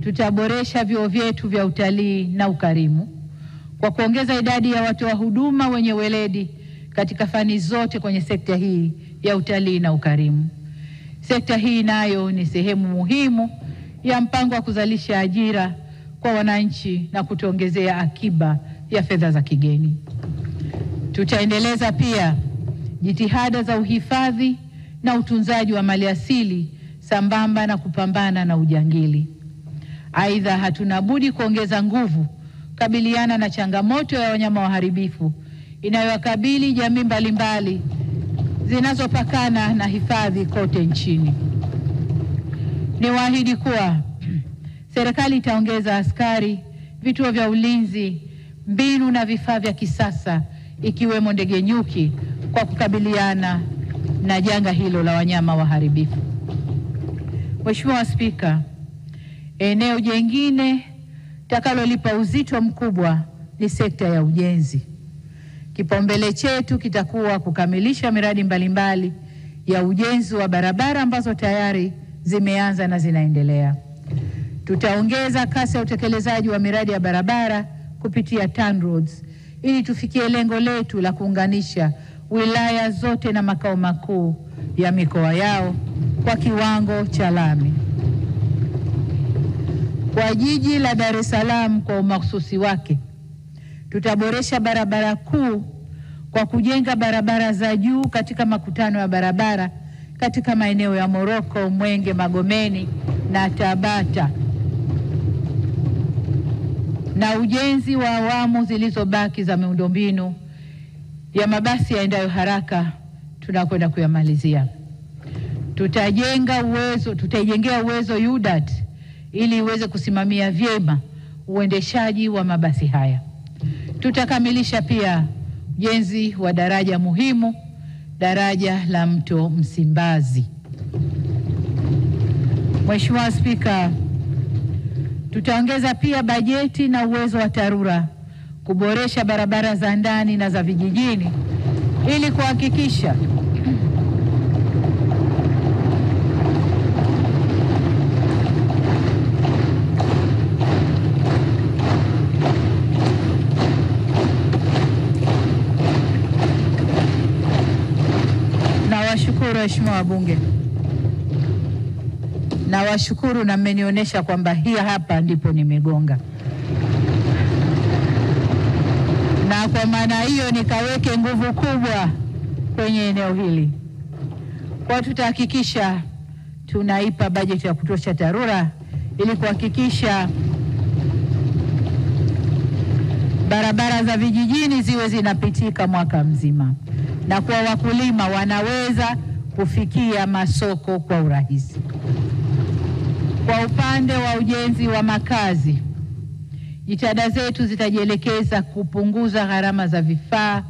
tutaboresha vyuo vyetu vya utalii na ukarimu kwa kuongeza idadi ya watoa huduma wenye weledi katika fani zote kwenye sekta hii ya utalii na ukarimu. Sekta hii nayo ni sehemu muhimu ya mpango wa kuzalisha ajira kwa wananchi na kutuongezea akiba ya fedha za kigeni. Tutaendeleza pia jitihada za uhifadhi na utunzaji wa maliasili sambamba na kupambana na ujangili. Aidha, hatuna budi kuongeza nguvu kabiliana na changamoto ya wanyama waharibifu inayowakabili jamii mbalimbali zinazopakana na hifadhi kote nchini. Niwaahidi kuwa serikali itaongeza askari, vituo vya ulinzi, mbinu na vifaa vya kisasa ikiwemo ndege nyuki kwa kukabiliana na janga hilo la wanyama waharibifu. Mheshimiwa Spika, eneo jingine takalolipa uzito mkubwa ni sekta ya ujenzi. Kipaumbele chetu kitakuwa kukamilisha miradi mbalimbali ya ujenzi wa barabara ambazo tayari zimeanza na zinaendelea. Tutaongeza kasi ya utekelezaji wa miradi ya barabara kupitia TANROADS ili tufikie lengo letu la kuunganisha wilaya zote na makao makuu ya mikoa yao kwa kiwango cha lami. Kwa jiji la Dar es Salaam kwa umahususi wake, tutaboresha barabara kuu kwa kujenga barabara za juu katika makutano ya barabara katika maeneo ya Moroko, Mwenge, Magomeni na Tabata, na ujenzi wa awamu zilizobaki za miundombinu ya mabasi yaendayo haraka tunakwenda kuyamalizia. Tutaijengea uwezo UDART ili iweze kusimamia vyema uendeshaji wa mabasi haya. Tutakamilisha pia ujenzi wa daraja muhimu, daraja la mto Msimbazi. Mheshimiwa Spika, tutaongeza pia bajeti na uwezo wa TARURA kuboresha barabara za ndani na za vijijini ili kuhakikisha Nawashukuru waheshimiwa wabunge. Nawashukuru na mmenionyesha kwamba hii hapa ndipo nimegonga. Na kwa maana hiyo nikaweke nguvu kubwa kwenye eneo hili. Kwa tutahakikisha tunaipa bajeti ya kutosha TARURA ili kuhakikisha barabara za vijijini ziwe zinapitika mwaka mzima na kwa wakulima wanaweza kufikia masoko kwa urahisi. Kwa upande wa ujenzi wa makazi, jitihada zetu zitajielekeza kupunguza gharama za vifaa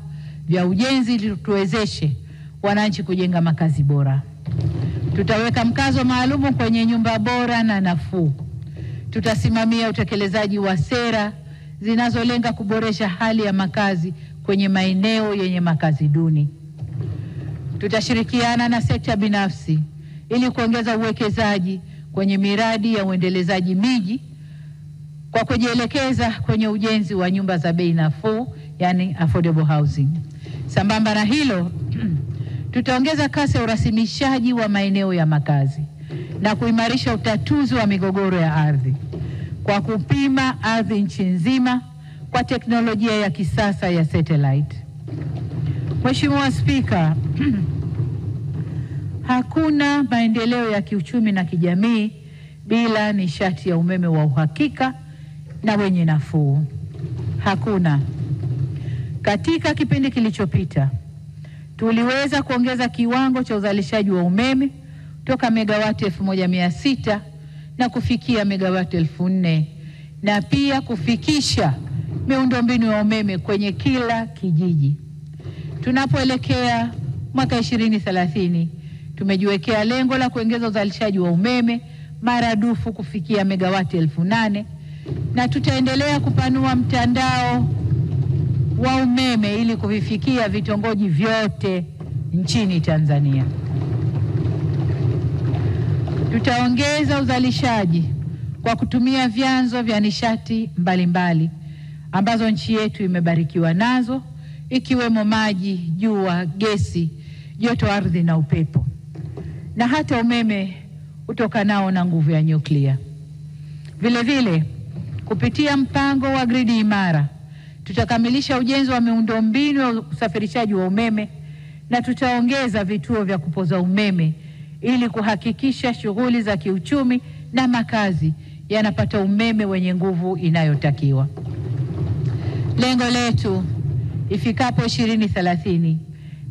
vya ujenzi ili tuwezeshe wananchi kujenga makazi bora. Tutaweka mkazo maalumu kwenye nyumba bora na nafuu. Tutasimamia utekelezaji wa sera zinazolenga kuboresha hali ya makazi kwenye maeneo yenye makazi duni. Tutashirikiana na sekta binafsi ili kuongeza uwekezaji kwenye miradi ya uendelezaji miji kwa kujielekeza kwenye ujenzi wa nyumba za bei nafuu, yani affordable housing. Sambamba na hilo, tutaongeza kasi ya urasimishaji wa maeneo ya makazi na kuimarisha utatuzi wa migogoro ya ardhi kwa kupima ardhi nchi nzima kwa teknolojia ya kisasa ya satellite. Mheshimiwa Spika, hakuna maendeleo ya kiuchumi na kijamii bila nishati ya umeme wa uhakika na wenye nafuu. Hakuna. Katika kipindi kilichopita, tuliweza kuongeza kiwango cha uzalishaji wa umeme toka megawati 1600 na kufikia megawati 4000 na pia kufikisha miundombinu ya umeme kwenye kila kijiji. Tunapoelekea mwaka 2030, tumejiwekea lengo la kuongeza uzalishaji wa umeme maradufu kufikia megawati 8000 na tutaendelea kupanua mtandao wa umeme ili kuvifikia vitongoji vyote nchini Tanzania. Tutaongeza uzalishaji kwa kutumia vyanzo vya nishati mbalimbali ambazo nchi yetu imebarikiwa nazo, ikiwemo maji, jua, gesi, joto ardhi na upepo, na hata umeme utokanao na nguvu ya nyuklia. Vile vile, kupitia mpango wa gridi imara, tutakamilisha ujenzi wa miundombinu ya usafirishaji wa umeme na tutaongeza vituo vya kupoza umeme ili kuhakikisha shughuli za kiuchumi na makazi yanapata umeme wenye nguvu inayotakiwa. Lengo letu ifikapo 2030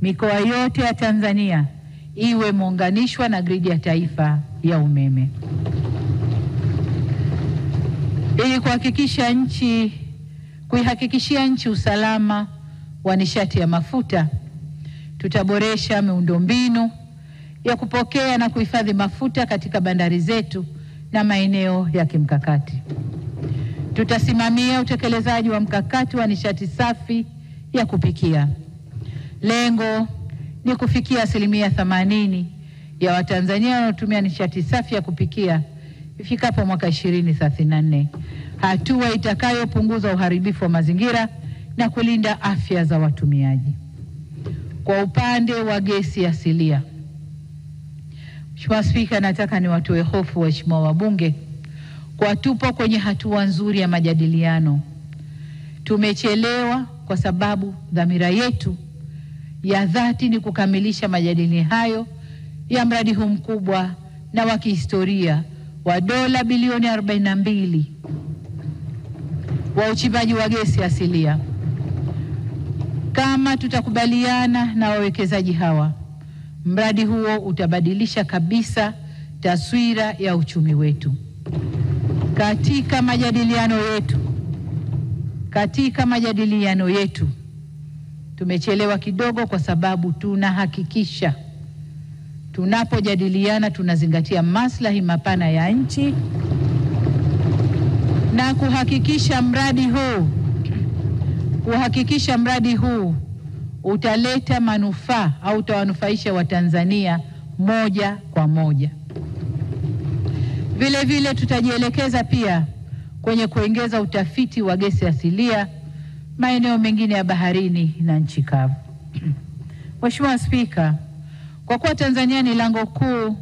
mikoa yote ya Tanzania iwe muunganishwa na gridi ya taifa ya umeme. Ili kuihakikishia nchi usalama wa nishati ya mafuta, tutaboresha miundombinu ya kupokea na kuhifadhi mafuta katika bandari zetu na maeneo ya kimkakati. Tutasimamia utekelezaji wa mkakati wa nishati safi ya kupikia. Lengo ni kufikia 80% ya Watanzania wanaotumia nishati safi ya kupikia ifikapo mwaka 2034, hatua itakayopunguza uharibifu wa mazingira na kulinda afya za watumiaji. Kwa upande wa gesi asilia, Mheshimiwa Spika, nataka niwatoe hofu waheshimiwa wabunge kwa tupo kwenye hatua nzuri ya majadiliano. Tumechelewa kwa sababu dhamira yetu ya dhati ni kukamilisha majadiliano hayo ya mradi huu mkubwa na wa kihistoria wa dola bilioni 42 wa uchimbaji wa gesi asilia. Kama tutakubaliana na wawekezaji hawa, mradi huo utabadilisha kabisa taswira ya uchumi wetu. Katika majadiliano yetu tumechelewa kidogo kwa sababu tunahakikisha tunapojadiliana tunazingatia maslahi mapana ya nchi na kuhakikisha mradi huu utaleta manufaa au utawanufaisha Watanzania moja kwa moja. Vile vile tutajielekeza pia kwenye kuongeza utafiti wa gesi asilia maeneo mengine ya baharini na nchi kavu. Mheshimiwa Spika, kwa kuwa Tanzania ni lango kuu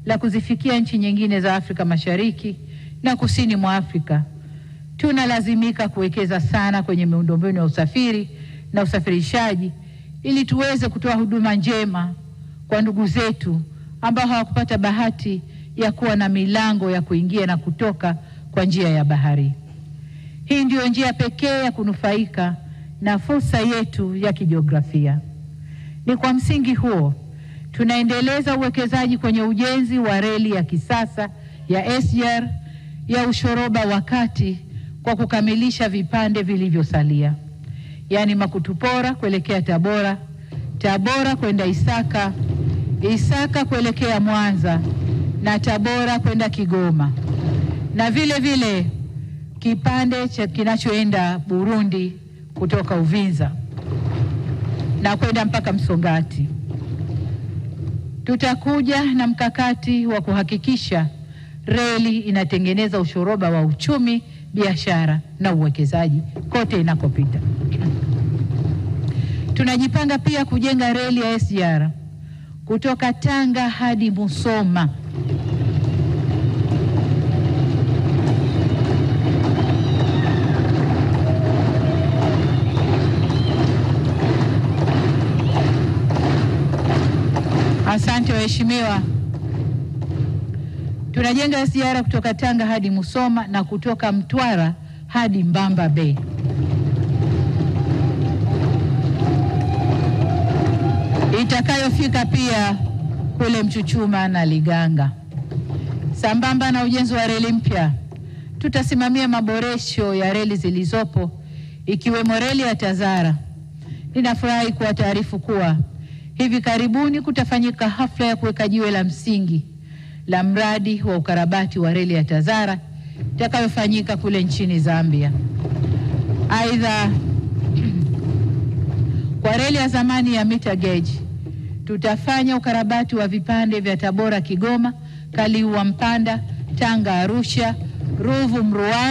la kuzifikia nchi nyingine za Afrika Mashariki na Kusini mwa Afrika, tunalazimika kuwekeza sana kwenye miundombinu ya usafiri na usafirishaji ili tuweze kutoa huduma njema kwa ndugu zetu ambao hawakupata bahati ya kuwa na milango ya kuingia na kutoka kwa njia ya bahari. Hii ndio njia pekee ya kunufaika na fursa yetu ya kijiografia. Ni kwa msingi huo tunaendeleza uwekezaji kwenye ujenzi wa reli ya kisasa ya SGR ya ushoroba wa kati kwa kukamilisha vipande vilivyosalia, yaani Makutupora kuelekea Tabora, Tabora kwenda Isaka, Isaka kuelekea Mwanza na Tabora kwenda Kigoma, na vile vile kipande kinachoenda Burundi kutoka Uvinza na kwenda mpaka Msongati. Tutakuja na mkakati wa kuhakikisha reli inatengeneza ushoroba wa uchumi, biashara na uwekezaji kote inakopita. Tunajipanga pia kujenga reli ya SGR kutoka Tanga hadi Musoma. Asante waheshimiwa. Tunajenga SGR kutoka Tanga hadi Musoma na kutoka Mtwara hadi Mbamba Bay. Itakayofika pia kule Mchuchuma na Liganga. Sambamba na ujenzi wa reli mpya, tutasimamia maboresho ya reli zilizopo ikiwemo reli ya Tazara. Ninafurahi kuwataarifu kuwa hivi karibuni kutafanyika hafla ya kuweka jiwe la msingi la mradi wa ukarabati wa reli ya Tazara itakayofanyika kule nchini Zambia. Aidha, kwa reli ya zamani ya meter gauge tutafanya ukarabati wa vipande vya Tabora Kigoma, Kaliua Mpanda, Tanga Arusha, Ruvu Mruanzi